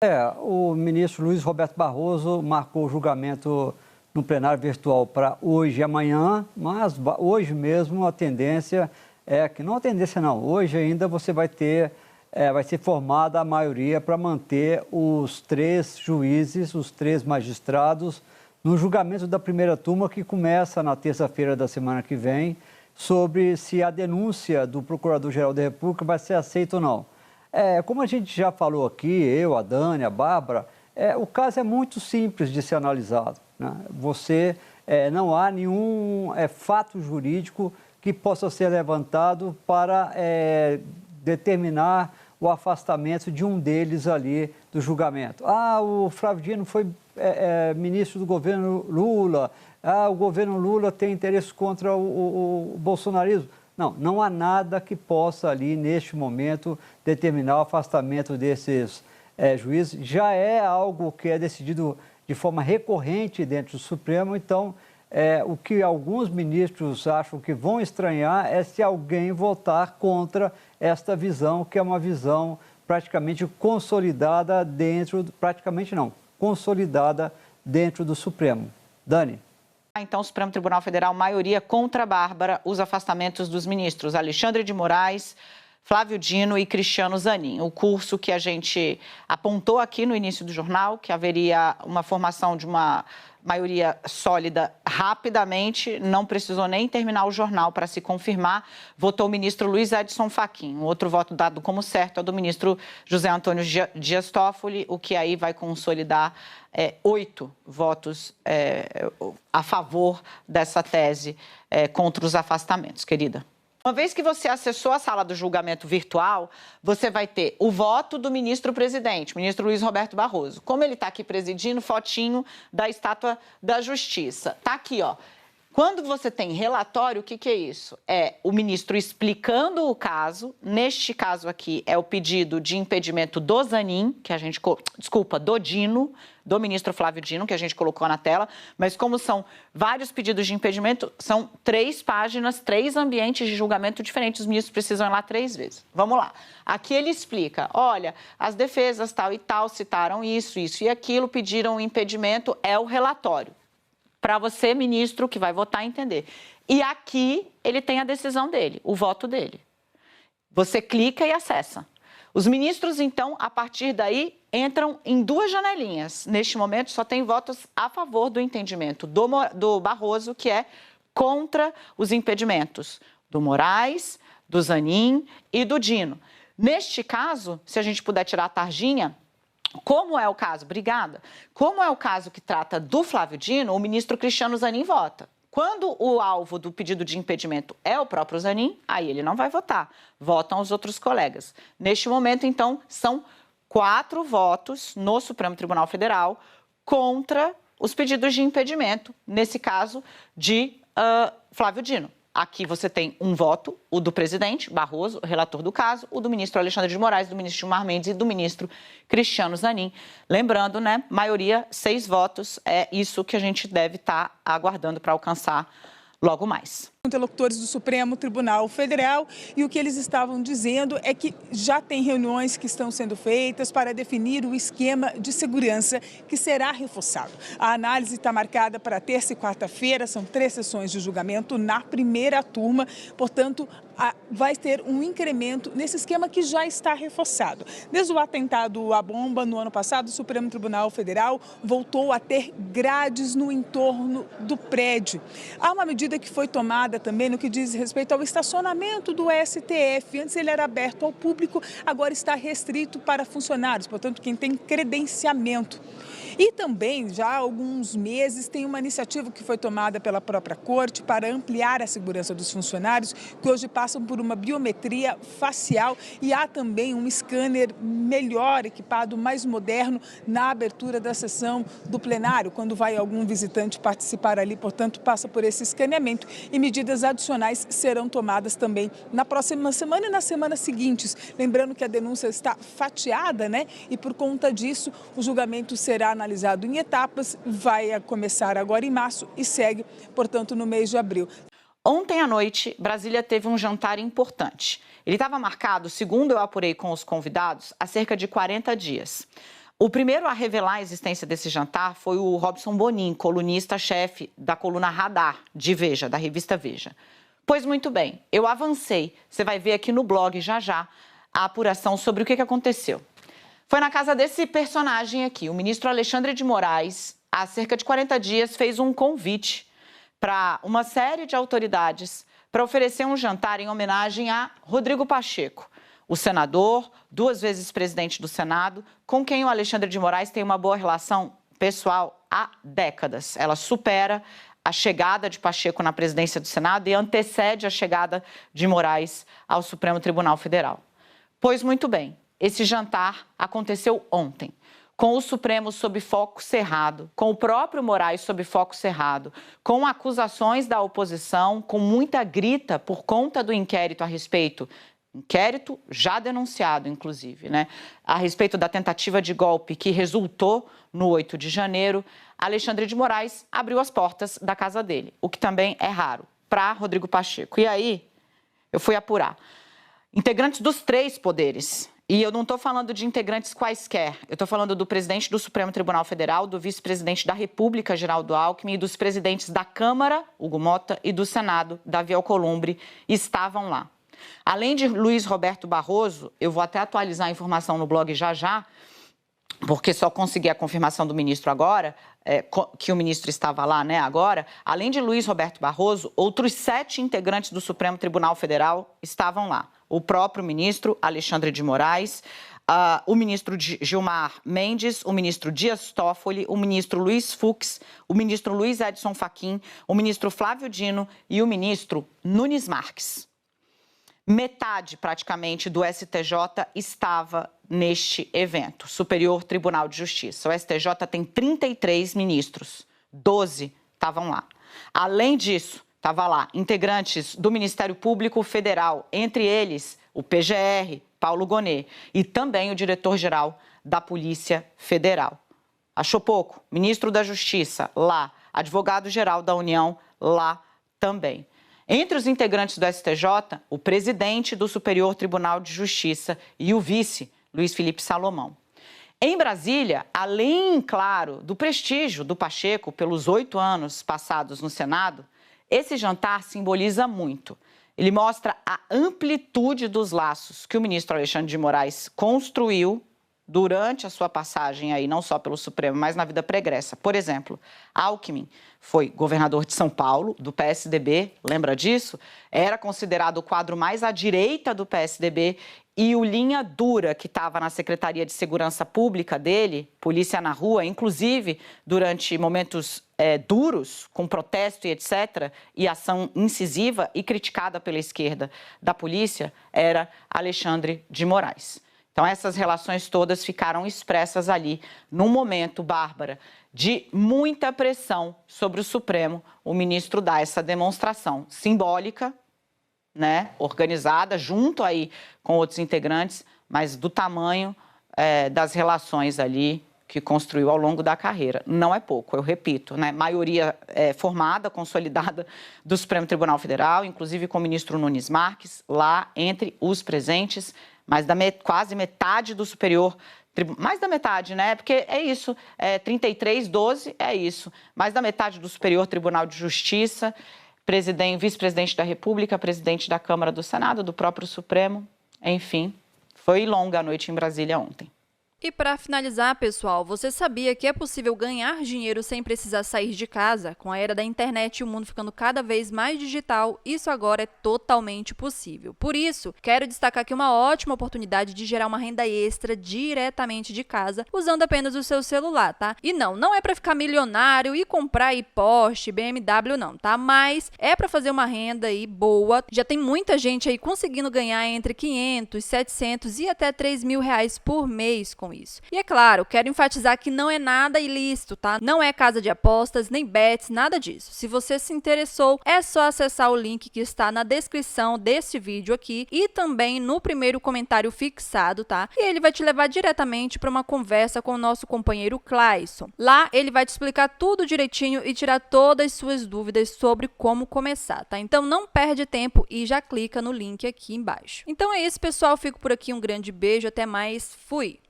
O ministro Luiz Roberto Barroso marcou o julgamento no plenário virtual para hoje e amanhã, mas hoje mesmo a tendência é que, não a tendência não, hoje ainda você vai ser formada a maioria para manter os 3 juízes, os 3 magistrados, no julgamento da primeira turma que começa na terça-feira da semana que vem, sobre se a denúncia do Procurador-Geral da República vai ser aceita ou não. Como a gente já falou aqui, eu, a Dani, a Bárbara, o caso é muito simples de ser analisado, né? Não há nenhum fato jurídico que possa ser levantado para determinar o afastamento de um deles ali do julgamento. O Flávio Dino foi ministro do governo Lula, o governo Lula tem interesse contra o bolsonarismo. Não há nada que possa ali, neste momento, determinar o afastamento desses juízes. Já é algo que é decidido de forma recorrente dentro do Supremo, então, o que alguns ministros acham que vão estranhar é se alguém votar contra esta visão, que é uma visão praticamente consolidada consolidada dentro do Supremo. Dani. Então, o Supremo Tribunal Federal, maioria contra a Bárbara, os afastamentos dos ministros Alexandre de Moraes, Flávio Dino e Cristiano Zanin. O curso que a gente apontou aqui no início do jornal, que haveria uma formação de uma maioria sólida rapidamente, não precisou nem terminar o jornal para se confirmar, votou o ministro Luiz Edson Fachin. O outro voto dado como certo é do ministro José Antônio Dias Toffoli, o que aí vai consolidar 8 votos a favor dessa tese contra os afastamentos, querida. Uma vez que você acessou a sala do julgamento virtual, você vai ter o voto do ministro-presidente, ministro Luiz Roberto Barroso. Como ele está aqui presidindo, fotinho da Estátua da Justiça. Está aqui, ó. Quando você tem relatório, o que é isso? É o ministro explicando o caso. Neste caso aqui, é o pedido de impedimento do Zanin, que a gente... Desculpa, do Dino, do ministro Flávio Dino, que a gente colocou na tela. Mas como são vários pedidos de impedimento, são 3 páginas, 3 ambientes de julgamento diferentes. Os ministros precisam ir lá 3 vezes. Vamos lá. Aqui ele explica, olha, as defesas tal e tal citaram isso, isso e aquilo, pediram o impedimento, é o relatório. Para você, ministro, que vai votar, entender. E aqui ele tem a decisão dele, o voto dele. Você clica e acessa. Os ministros, então, a partir daí, entram em 2 janelinhas. Neste momento, só tem votos a favor do entendimento do Barroso, que é contra os impedimentos do Moraes, do Zanin e do Dino. Neste caso, se a gente puder tirar a tarjinha... Como é o caso, obrigada, como é o caso que trata do Flávio Dino, o ministro Cristiano Zanin vota. Quando o alvo do pedido de impedimento é o próprio Zanin, aí ele não vai votar, votam os outros colegas. Neste momento, então, são 4 votos no Supremo Tribunal Federal contra os pedidos de impedimento, nesse caso de Flávio Dino. Aqui você tem um voto, o do presidente Barroso, relator do caso, o do ministro Alexandre de Moraes, do ministro Gilmar Mendes e do ministro Cristiano Zanin. Lembrando, né, maioria, 6 votos, é isso que a gente deve estar aguardando para alcançar logo mais. Interlocutores do Supremo Tribunal Federal, e o que eles estavam dizendo é que já tem reuniões que estão sendo feitas para definir o esquema de segurança que será reforçado. A análise está marcada para terça e quarta-feira, são 3 sessões de julgamento na primeira turma, portanto, vai ter um incremento nesse esquema que já está reforçado. Desde o atentado à bomba no ano passado, o Supremo Tribunal Federal voltou a ter grades no entorno do prédio. Há uma medida que foi tomada também no que diz respeito ao estacionamento do STF. Antes ele era aberto ao público, agora está restrito para funcionários, portanto, quem tem credenciamento. E também, já há alguns meses, tem uma iniciativa que foi tomada pela própria Corte para ampliar a segurança dos funcionários, que hoje passam por uma biometria facial, e há também um scanner melhor equipado, mais moderno, na abertura da sessão do plenário, quando vai algum visitante participar ali, portanto, passa por esse escaneamento, e medidas adicionais serão tomadas também na próxima semana e nas semanas seguintes. Lembrando que a denúncia está fatiada, né? E por conta disso, o julgamento será analisado em etapas, vai começar agora em março e segue, portanto, no mês de abril. Ontem à noite, Brasília teve um jantar importante. Ele estava marcado, segundo eu apurei com os convidados, há cerca de 40 dias. O primeiro a revelar a existência desse jantar foi o Robson Bonin, colunista-chefe da coluna Radar, de Veja, da revista Veja. Pois muito bem, eu avancei. Você vai ver aqui no blog já a apuração sobre o que aconteceu. Foi na casa desse personagem aqui, o ministro Alexandre de Moraes, há cerca de 40 dias, fez um convite para uma série de autoridades para oferecer um jantar em homenagem a Rodrigo Pacheco, o senador, 2 vezes presidente do Senado, com quem o Alexandre de Moraes tem uma boa relação pessoal há décadas. Ela supera a chegada de Pacheco na presidência do Senado e antecede a chegada de Moraes ao Supremo Tribunal Federal. Pois muito bem, esse jantar aconteceu ontem, com o Supremo sob foco cerrado, com o próprio Moraes sob foco cerrado, com acusações da oposição, com muita grita por conta do inquérito a respeito, inquérito já denunciado, inclusive, né, a respeito da tentativa de golpe que resultou no 8 de janeiro, Alexandre de Moraes abriu as portas da casa dele, o que também é raro para Rodrigo Pacheco. E aí, eu fui apurar. Integrantes dos 3 poderes. E eu não estou falando de integrantes quaisquer, eu estou falando do presidente do Supremo Tribunal Federal, do vice-presidente da República, Geraldo Alckmin, e dos presidentes da Câmara, Hugo Mota, e do Senado, Davi Alcolumbre, estavam lá. Além de Luiz Roberto Barroso, eu vou até atualizar a informação no blog já, porque só consegui a confirmação do ministro agora, que o ministro estava lá, né, agora. Além de Luiz Roberto Barroso, outros 7 integrantes do Supremo Tribunal Federal estavam lá. O próprio ministro Alexandre de Moraes, o ministro Gilmar Mendes, o ministro Dias Toffoli, o ministro Luiz Fux, o ministro Luiz Edson Fachin, o ministro Flávio Dino e o ministro Nunes Marques. Metade, praticamente, do STJ estava neste evento, Superior Tribunal de Justiça. O STJ tem 33 ministros, 12 estavam lá. Além disso, estava lá integrantes do Ministério Público Federal, entre eles o PGR, Paulo Gonet, e também o diretor-geral da Polícia Federal. Achou pouco? Ministro da Justiça, lá. Advogado-geral da União, lá também. Entre os integrantes do STJ, o presidente do Superior Tribunal de Justiça e o vice, Luiz Felipe Salomão. Em Brasília, além, claro, do prestígio do Pacheco pelos 8 anos passados no Senado, esse jantar simboliza muito. Ele mostra a amplitude dos laços que o ministro Alexandre de Moraes construiu durante a sua passagem aí, não só pelo Supremo, mas na vida pregressa. Por exemplo, Alckmin foi governador de São Paulo, do PSDB, lembra disso? Era considerado o quadro mais à direita do PSDB e o linha dura que estava na Secretaria de Segurança Pública dele, Polícia na Rua, inclusive durante momentos duros, com protesto e etc., e ação incisiva e criticada pela esquerda da polícia, era Alexandre de Moraes. Então, essas relações todas ficaram expressas ali, num momento, Bárbara, de muita pressão sobre o Supremo. O ministro dá essa demonstração simbólica, né, organizada, junto aí com outros integrantes, mas do tamanho das relações ali que construiu ao longo da carreira. Não é pouco, eu repito, né? Maioria formada, consolidada do Supremo Tribunal Federal, inclusive com o ministro Nunes Marques, lá entre os presentes, mas quase metade do Superior, mais da metade, né? Porque é isso, 33, 12, é isso. Mais da metade do Superior Tribunal de Justiça, vice-presidente da República, presidente da Câmara do Senado, do próprio Supremo, enfim. Foi longa a noite em Brasília ontem. E para finalizar, pessoal, você sabia que é possível ganhar dinheiro sem precisar sair de casa? Com a era da internet e o mundo ficando cada vez mais digital, isso agora é totalmente possível. Por isso, quero destacar aqui uma ótima oportunidade de gerar uma renda extra diretamente de casa, usando apenas o seu celular, tá? E não é para ficar milionário e comprar aí Porsche, BMW não, tá? Mas é para fazer uma renda aí boa. Já tem muita gente aí conseguindo ganhar entre 500, 700 e até 3 mil reais por mês com isso. E é claro, quero enfatizar que não é nada ilícito, tá? Não é casa de apostas, nem bets, nada disso. Se você se interessou, é só acessar o link que está na descrição desse vídeo aqui e também no primeiro comentário fixado, tá? E ele vai te levar diretamente para uma conversa com o nosso companheiro Clayson. Lá ele vai te explicar tudo direitinho e tirar todas as suas dúvidas sobre como começar, tá? Então não perde tempo e já clica no link aqui embaixo. Então é isso, pessoal. Fico por aqui, um grande beijo, até mais, fui!